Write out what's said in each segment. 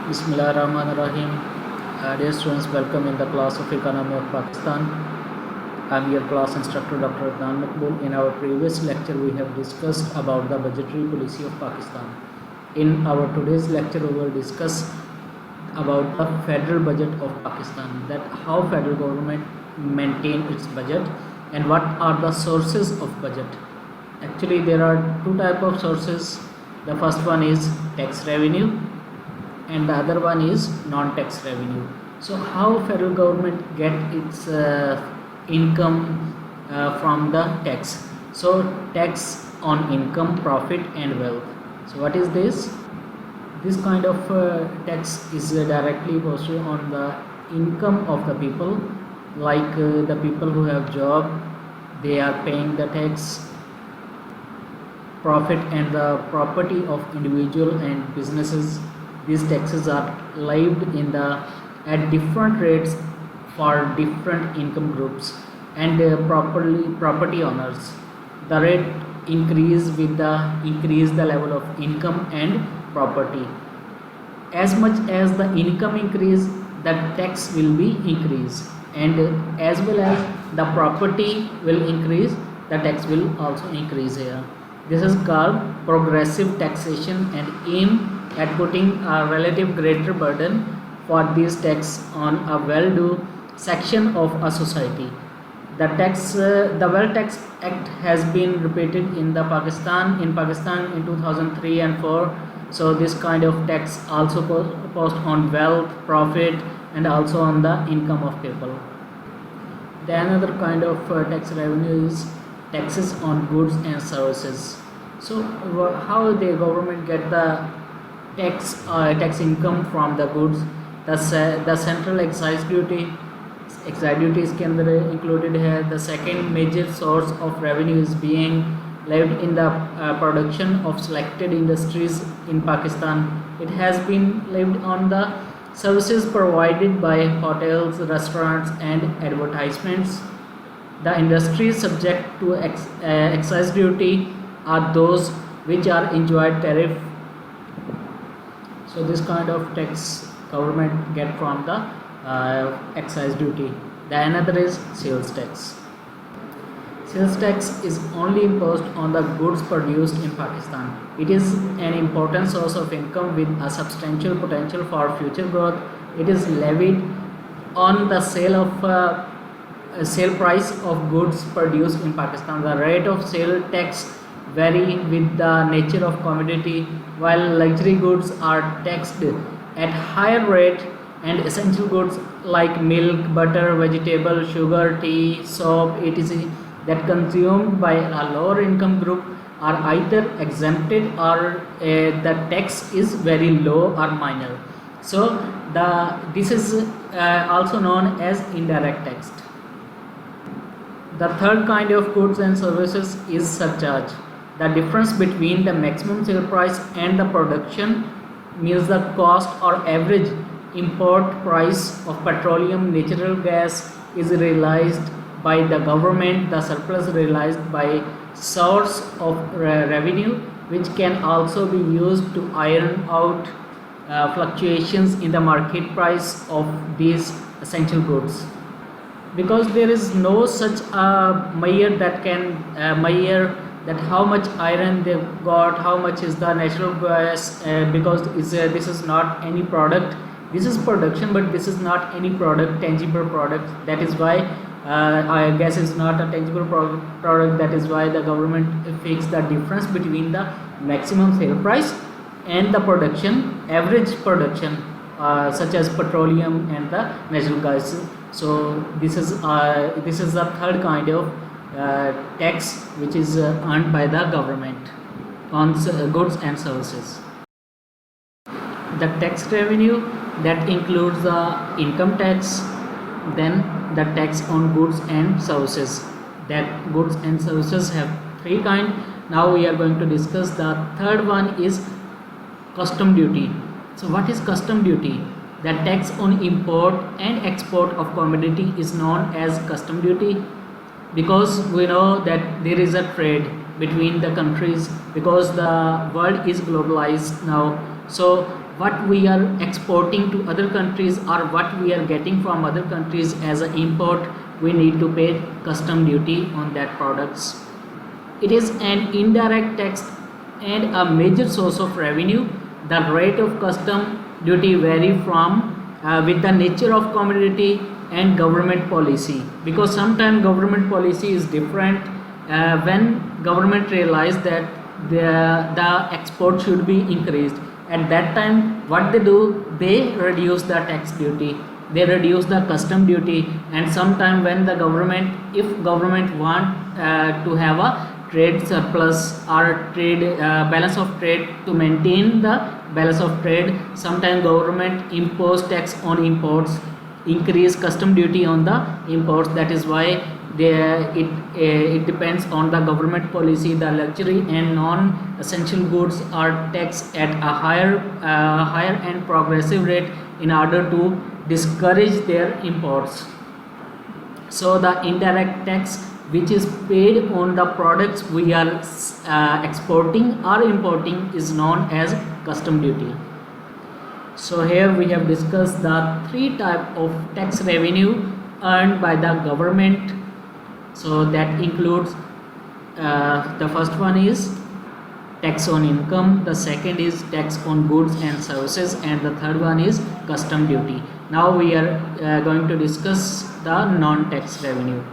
Bismillahirrahmanirrahim. Dear students, welcome in the class of Economy of Pakistan. I am your class instructor Dr. Adnan Makbul. In our previous lecture, we have discussed about the budgetary policy of Pakistan. In our today's lecture, we will discuss about the federal budget of Pakistan, that how federal government maintain its budget and what are the sources of budget. Actually, there are two type of sources. The first one is tax revenue and the other one is non-tax revenue. So how federal government get its income from the tax? So tax on income, profit and wealth. So what is this? This kind of tax is directly posted on the income of the people, like the people who have job, they are paying the tax. Profit and the property of individual and businesses, these taxes are levied in the at different rates for different income groups and property owners. The rate increase with the increase the level of income and property. As much as the income increase, the tax will be increased, and as well as the property will increase, the tax will also increase here. This is called progressive taxation and aim at putting a relative greater burden for this tax on a well-to-do section of a society. The Wealth Tax Act has been repeated in Pakistan in 2003 and 4. So this kind of tax also posed on wealth, profit, and also on the income of people. The another kind of tax revenue is taxes on goods and services. So how the government get the tax income from the goods? The central excise duty is included here. The second major source of revenue is being levied in the production of selected industries in Pakistan. It has been levied on the services provided by hotels, restaurants and advertisements. The industries subject to excise duty are those which are enjoyed tariff. So this kind of tax government get from the excise duty. The another is sales tax. Sales tax is only imposed on the goods produced in Pakistan. It is an important source of income with a substantial potential for future growth. It is levied on the sale price of goods produced in Pakistan. The rate of sale tax vary with the nature of commodity. While luxury goods are taxed at higher rate, and essential goods like milk, butter, vegetable, sugar, tea, soap, etc. that consumed by a lower income group are either exempted or the tax is very low or minor. So this is also known as indirect tax. The third kind of goods and services is surcharge. The difference between the maximum sale price and the production means the cost or average import price of petroleum, natural gas is realized by the government. The surplus realized by source of revenue, which can also be used to iron out fluctuations in the market price of these essential goods. Because there is no such measure that can measure that how much iron they got, how much is the natural gas, because this is not any product. This is production, but this is not any product, tangible product. That is why gas is not a tangible product. That is why the government fixed the difference between the maximum sale price and the production, average production, such as petroleum and the natural gas. So this is the third kind of tax which is earned by the government on goods and services. The tax revenue that includes the income tax, then the tax on goods and services. That goods and services have three kinds. Now we are going to discuss the third one is custom duty. So what is custom duty? The tax on import and export of commodity is known as custom duty, because we know that there is a trade between the countries, because the world is globalized now. So what we are exporting to other countries or what we are getting from other countries as an import, we need to pay custom duty on that products. It is an indirect tax and a major source of revenue. The rate of custom duty vary from with the nature of commodity and government policy, because sometimes government policy is different. When government realize that the export should be increased, at that time what they do, they reduce the tax duty, they reduce the custom duty. And sometime when the government, if government want to have a trade surplus or trade balance of trade, to maintain the balance of trade, sometimes government impose tax on imports, increase custom duty on the imports. That is why it depends on the government policy. The luxury and non-essential goods are taxed at a higher and progressive rate in order to discourage their imports. So the indirect tax which is paid on the products we are exporting or importing is known as custom duty. So here we have discussed the three types of tax revenue earned by the government. So that includes the first one is tax on income, the second is tax on goods and services, and the third one is custom duty. Now we are going to discuss the non-tax revenue.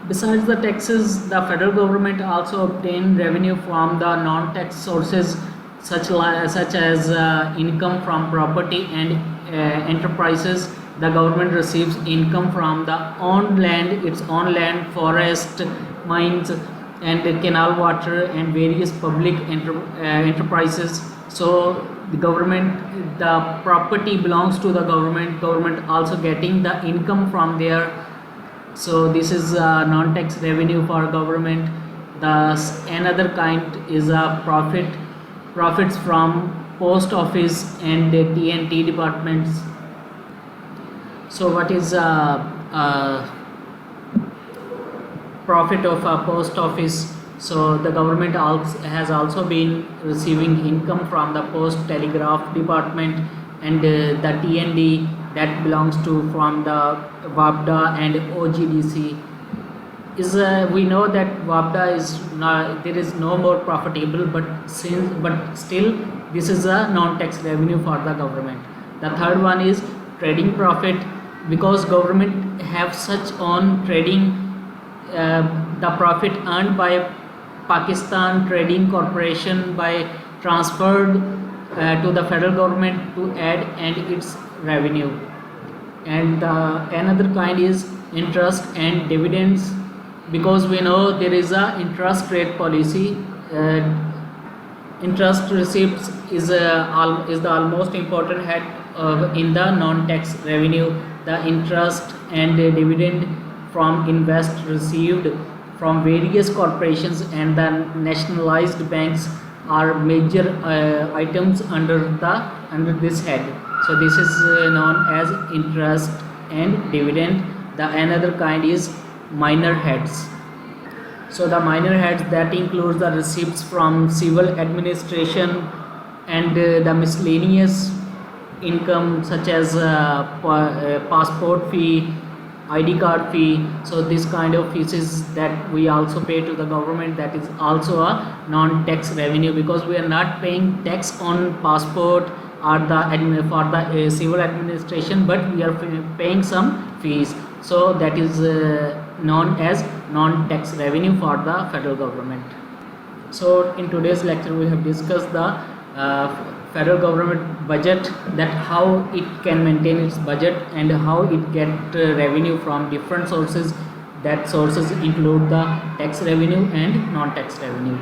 Besides the taxes, the federal government also obtain revenue from the non-tax sources such as income from property and enterprises. The government receives income from its own land, forest, mines, and canal water, and various public enterprises. So the property belongs to the government also getting the income from there. So this is non-tax revenue for government. Another kind is a profits from post office and T&T departments. So what is profit of a post office? So the government has also been receiving income from the post telegraph department, and the T&D that belongs to from the WAPDA and OGDC. We know that WAPDA there is no more profitable, but still this is a non-tax revenue for the government. The third one is trading profit, because government have such on trading, the profit earned by Pakistan Trading Corporation by transferred to the federal government to add and its revenue. And another kind is interest and dividends, because we know there is a interest rate policy. Interest receipts is the almost important head in the non-tax revenue. The interest and dividend from invest received from various corporations and the nationalized banks are major items under this head. So this is known as interest and dividend. The another kind is minor heads. So the minor heads that includes the receipts from civil administration and the miscellaneous income such as passport fee, ID card fee. So this kind of fees that we also pay to the government, that is also a non-tax revenue, because we are not paying tax on passport or for the civil administration, but we are paying some fees. So that is known as non-tax revenue for the federal government. So in today's lecture we have discussed the federal government budget, that how it can maintain its budget and how it get revenue from different sources. That sources include the tax revenue and non-tax revenue.